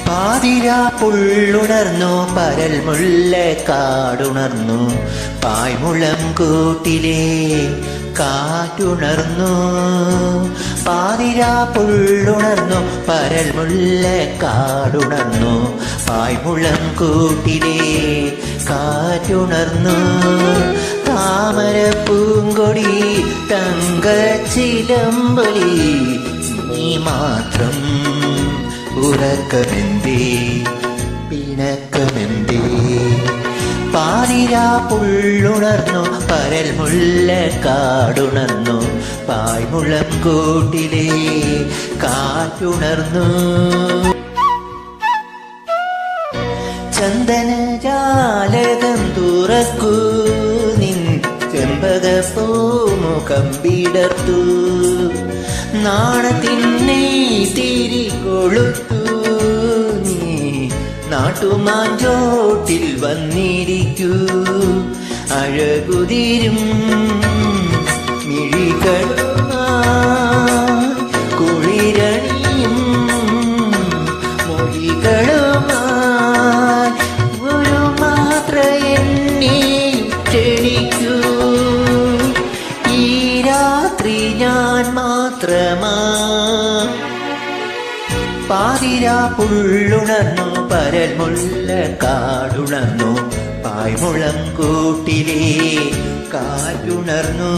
പാതിരാ പുള്ളുണർന്നു പരൽ മുല്ലക്കാടുണർന്നു പായ്മുളം കൂട്ടിലെ കാറ്റുണർന്നു. പാതിരാ പുള്ളുണർന്നു പരൽ മുല്ലക്കാടുണർന്നു പായ്മുളം കൂട്ടിലെ കാറ്റുണർന്നു. താമര പൂങ്കൊടി തങ്കച്ചിലമ്പൊലി നീ മാത്രം ഉറക്കമെന്തേ പിണക്കമെന്തേ. പാതിരാ പുള്ളുണർന്നു പരൽ മുല്ലക്കാടുണർന്നു പായ്മുളം കൂട്ടിലെ കാറ്റുണർന്നു. ചന്ദനജാലകം തുറക്കൂ നിൻ ചെമ്പകപ്പൂമുഖം വിടർത്തു. നാണത്തിന്നെ തിരി കൊളുത്തു നീ നാട്ടുമാഞ്ചോട്ടിൽ വന്നിരിക്കൂ. അഴകുതിരും മിഴികളുമായി കുളിരണിയും മൊഴികളുമായി ഒരു മാത്ര എന്നെ ക്ഷണിക്കൂ. ഈ രാത്രി ഞാൻ മാത്രമാ. പാതിരാ പുള്ളുണർന്നു പരൽ മുല്ലക്കാടുണർന്നു പായ്മുളം കൂട്ടിലെ കാറ്റുണർന്നു.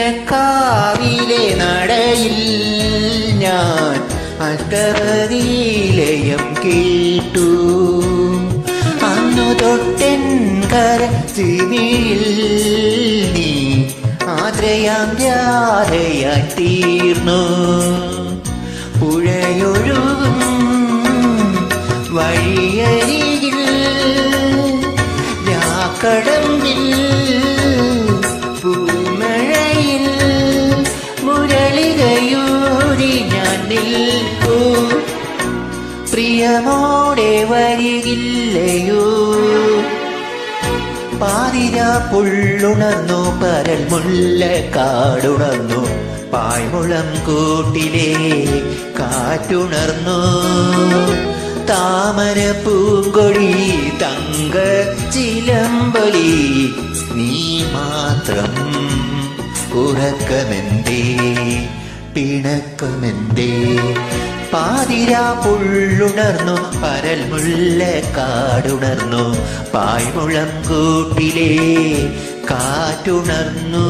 അഞ്ജനക്കാവിലെ നടയിൽ ഞാൻ അഷ്ടപതിലയം കേട്ടു. അന്നു തൊട്ടൻ കരച്ചിനിയിൽ നീ ആദ്രയാം രാധയായി തീർന്നു. പുഴയൊഴുകും വഴിയരികിൽ രാക്കടമ്പിൽ പൂമഴയിൽ മുരളികയൂരി ഞാൻ നിൽക്കൂ. പ്രിയമോടെ വരികില്ലയോ. പാതിരാ പുള്ളുണർന്നു പരൽ മുല്ലക്കാടുണർന്നു പായ്മുളം കൂട്ടിലെ കാറ്റുണർന്നു. താമര പൂങ്കൊടി തങ്ക ചിലമ്പൊലി നീ മാത്രം ഉറക്കമെന്തേ പിണക്കമെന്തേ. പാതിരാ പുള്ളുണർന്നു പരൽ മുല്ലക്കാടുണർന്നു പായ്മുളം കൂട്ടിലെ കാറ്റുണർന്നു.